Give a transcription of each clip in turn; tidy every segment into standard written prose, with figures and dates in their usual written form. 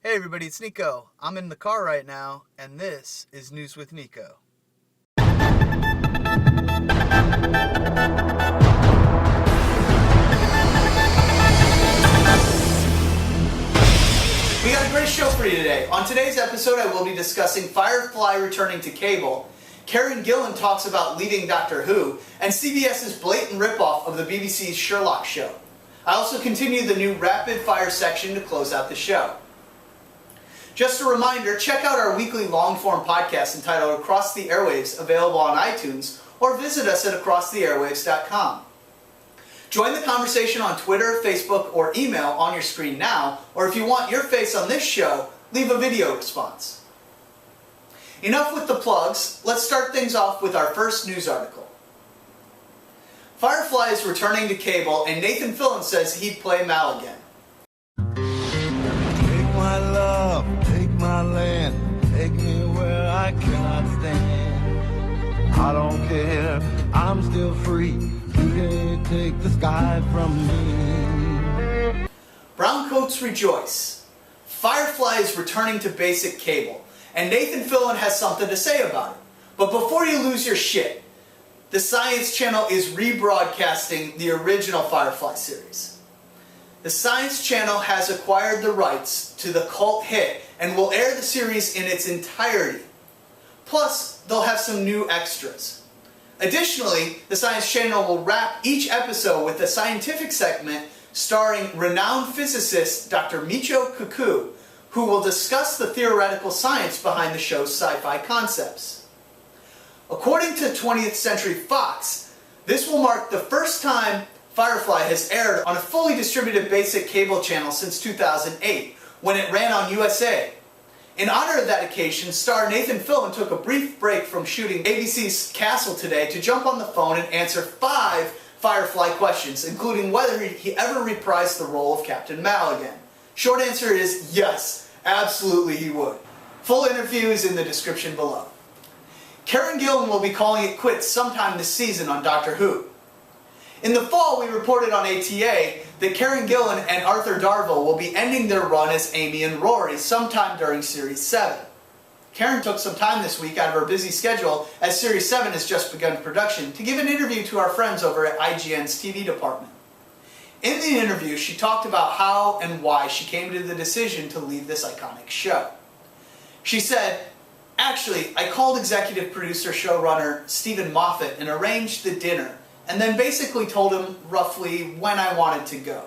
Hey everybody, it's Nico. I'm in the car right now, and this is News with Nico. We got a great show for you today. On today's episode, I will be discussing Firefly returning to cable, Karen Gillan talks about leaving Doctor Who, and CBS's blatant ripoff of the BBC's Sherlock show. I also continue the new rapid fire section to close out the show. Just a reminder, check out our weekly long-form podcast entitled Across the Airwaves, available on iTunes, or visit us at acrosstheairwaves.com. Join the conversation on Twitter, Facebook, or email on your screen now, or if you want your face on this show, leave a video response. Enough with the plugs, let's start things off with our first news article. Firefly is returning to cable, and Nathan Fillion says he'd play Mal again. Take my love, take my land, take me where I cannot stand. I don't care, I'm still free. You can't take the sky from me. Browncoats rejoice. Firefly is returning to basic cable, and Nathan Fillion has something to say about it. But before you lose your shit, the Science Channel is rebroadcasting the original Firefly series. The Science Channel has acquired the rights to the cult hit and will air the series in its entirety. Plus, they'll have some new extras. Additionally, the Science Channel will wrap each episode with a scientific segment starring renowned physicist Dr. Michio Kaku, who will discuss the theoretical science behind the show's sci-fi concepts. According to 20th Century Fox, this will mark the first time Firefly has aired on a fully distributed basic cable channel since 2008, when it ran on USA. In honor of that occasion, star Nathan Fillion took a brief break from shooting ABC's Castle today to jump on the phone and answer 5 Firefly questions, including whether he ever reprised the role of Captain Mal again. Short answer is yes, absolutely he would. Full interview is in the description below. Karen Gillan will be calling it quits sometime this season on Doctor Who. In the fall, we reported on ATA that Karen Gillan and Arthur Darvill will be ending their run as Amy and Rory sometime during Series 7. Karen took some time this week out of her busy schedule, as Series 7 has just begun production, to give an interview to our friends over at IGN's TV department. In the interview, she talked about how and why she came to the decision to leave this iconic show. She said, "Actually, I called executive producer showrunner Stephen Moffat and arranged the dinner, and then basically told him roughly when I wanted to go."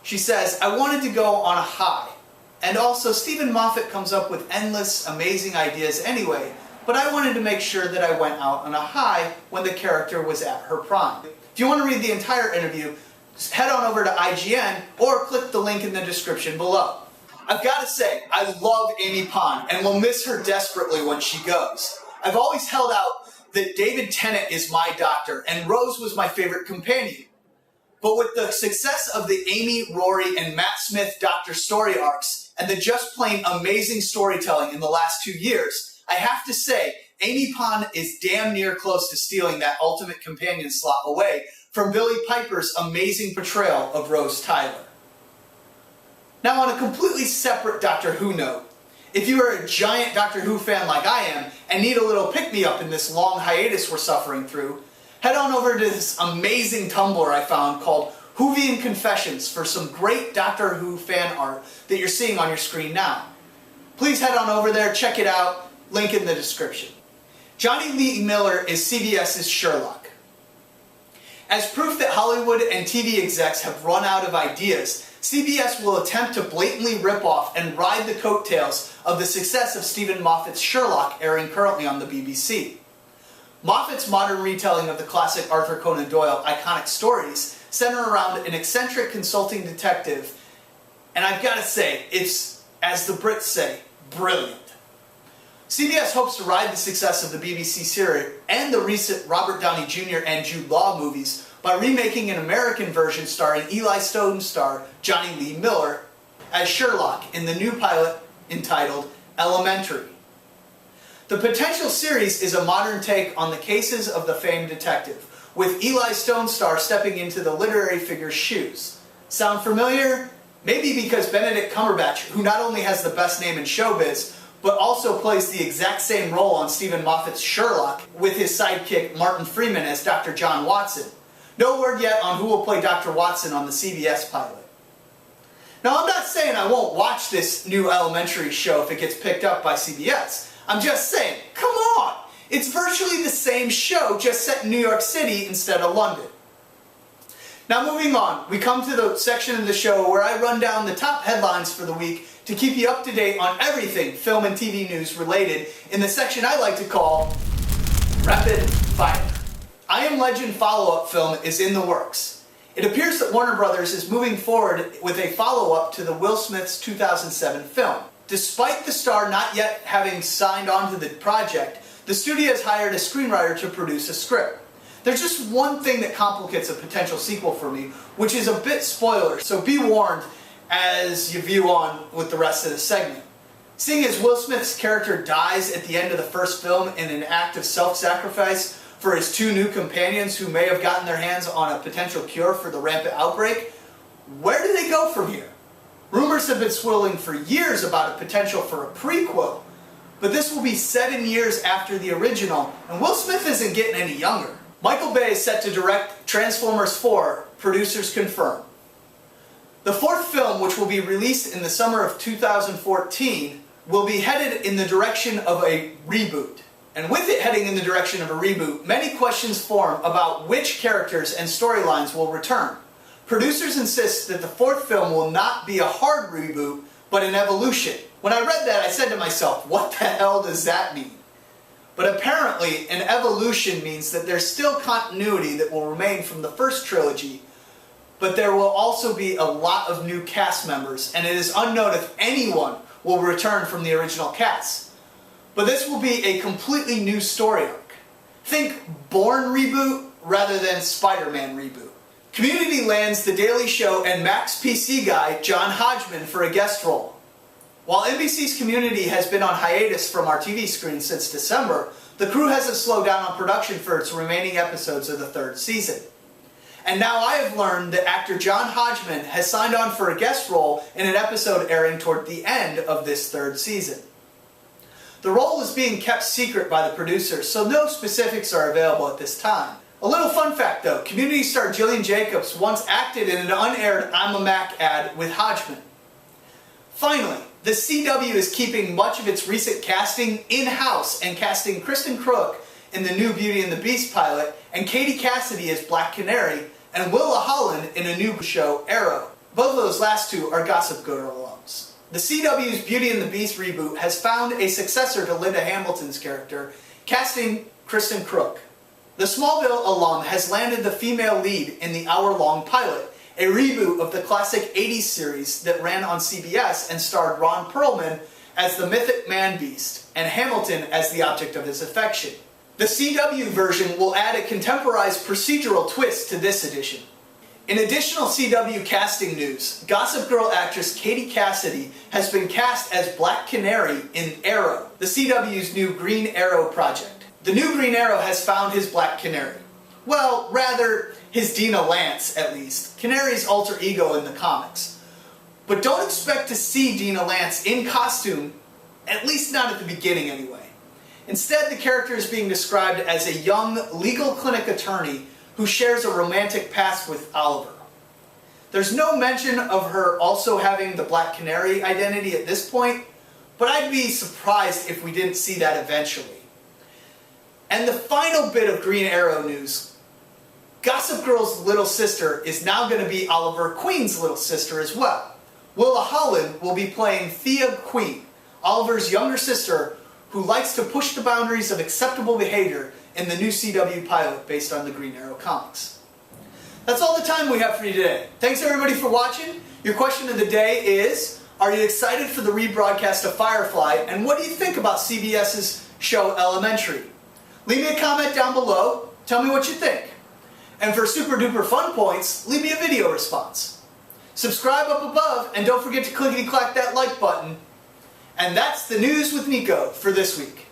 She says, "I wanted to go on a high. And also, Stephen Moffat comes up with endless, amazing ideas anyway, but I wanted to make sure that I went out on a high when the character was at her prime." If you want to read the entire interview, just head on over to IGN or click the link in the description below. I've got to say, I love Amy Pond and will miss her desperately when she goes. I've always held out that David Tennant is my Doctor and Rose was my favorite companion. But with the success of the Amy, Rory, and Matt Smith Doctor story arcs and the just plain amazing storytelling in the last 2 years, I have to say, Amy Pond is damn near close to stealing that ultimate companion slot away from Billie Piper's amazing portrayal of Rose Tyler. Now, on a completely separate Doctor Who note, if you are a giant Doctor Who fan like I am and need a little pick-me-up in this long hiatus we're suffering through, head on over to this amazing Tumblr I found called Whovian Confessions for some great Doctor Who fan art that you're seeing on your screen now. Please head on over there, check it out, link in the description. Johnny Lee Miller is CBS's Sherlock. As proof that Hollywood and TV execs have run out of ideas, CBS will attempt to blatantly rip off and ride the coattails of the success of Stephen Moffat's Sherlock, airing currently on the BBC. Moffat's modern retelling of the classic Arthur Conan Doyle iconic stories center around an eccentric consulting detective, and I've got to say, it's, as the Brits say, brilliant. CBS hopes to ride the success of the BBC series and the recent Robert Downey Jr. and Jude Law movies by remaking an American version starring Eli Stone star Johnny Lee Miller as Sherlock in the new pilot entitled Elementary. The potential series is a modern take on the cases of the famed detective, with Eli Stone star stepping into the literary figure's shoes. Sound familiar? Maybe because Benedict Cumberbatch, who not only has the best name in showbiz, but also plays the exact same role on Stephen Moffat's Sherlock with his sidekick Martin Freeman as Dr. John Watson. No word yet on who will play Dr. Watson on the CBS pilot. Now, I'm not saying I won't watch this new Elementary show if it gets picked up by CBS. I'm just saying, come on! It's virtually the same show, just set in New York City instead of London. Now moving on, we come to the section of the show where I run down the top headlines for the week to keep you up to date on everything film and TV news related in the section I like to call Rapid Fire. I Am Legend follow-up film is in the works. It appears that Warner Brothers is moving forward with a follow-up to the Will Smith's 2007 film. Despite the star not yet having signed on to the project, the studio has hired a screenwriter to produce a script. There's just one thing that complicates a potential sequel for me, which is a bit spoiler, so be warned as you view on with the rest of the segment. Seeing as Will Smith's character dies at the end of the first film in an act of self-sacrifice for his two new companions who may have gotten their hands on a potential cure for the rampant outbreak, where do they go from here? Rumors have been swirling for years about a potential for a prequel, but this will be 7 years after the original, and Will Smith isn't getting any younger. Michael Bay is set to direct Transformers 4, producers confirm. The fourth film, which will be released in the summer of 2014, will be headed in the direction of a reboot. And with it heading in the direction of a reboot, many questions form about which characters and storylines will return. Producers insist that the fourth film will not be a hard reboot, but an evolution. When I read that, I said to myself, what the hell does that mean? But apparently, an evolution means that there's still continuity that will remain from the first trilogy, but there will also be a lot of new cast members, and it is unknown if anyone will return from the original cast. But this will be a completely new story arc. Think Bourne reboot rather than Spider-Man reboot. Community lands The Daily Show and Max PC guy John Hodgman for a guest role. While NBC's Community has been on hiatus from our TV screen since December, the crew hasn't slowed down on production for its remaining episodes of the third season. And now I have learned that actor John Hodgman has signed on for a guest role in an episode airing toward the end of this third season. The role is being kept secret by the producers, so no specifics are available at this time. A little fun fact though, Community star Jillian Jacobs once acted in an unaired I'm a Mac ad with Hodgman. Finally, the CW is keeping much of its recent casting in-house and casting Kristen Crook in the new Beauty and the Beast pilot, and Katie Cassidy as Black Canary, and Willa Holland in a new show, Arrow. Both of those last two are Gossip Girl alums. The CW's Beauty and the Beast reboot has found a successor to Linda Hamilton's character, casting Kristen Crook. The Smallville alum has landed the female lead in the hour-long pilot, a reboot of the classic 80s series that ran on CBS and starred Ron Perlman as the mythic man-beast and Hamilton as the object of his affection. The CW version will add a contemporized procedural twist to this edition. In additional CW casting news, Gossip Girl actress Katie Cassidy has been cast as Black Canary in Arrow, the CW's new Green Arrow project. The new Green Arrow has found his Black Canary. Well, rather, his Dina Lance, at least, Canary's alter ego in the comics. But don't expect to see Dina Lance in costume, at least not at the beginning anyway. Instead, the character is being described as a young legal clinic attorney who shares a romantic past with Oliver. There's no mention of her also having the Black Canary identity at this point, but I'd be surprised if we didn't see that eventually. And the final bit of Green Arrow news, Gossip Girl's little sister is now going to be Oliver Queen's little sister as well. Willa Holland will be playing Thea Queen, Oliver's younger sister who likes to push the boundaries of acceptable behavior in the new CW pilot based on the Green Arrow comics. That's all the time we have for you today. Thanks everybody for watching. Your question of the day is, are you excited for the rebroadcast of Firefly, and what do you think about CBS's show Elementary? Leave me a comment down below, tell me what you think. And for super duper fun points, leave me a video response. Subscribe up above, and don't forget to clickety clack that like button. And that's the news with Nico for this week.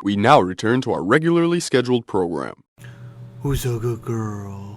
We now return to our regularly scheduled program. Who's a good girl?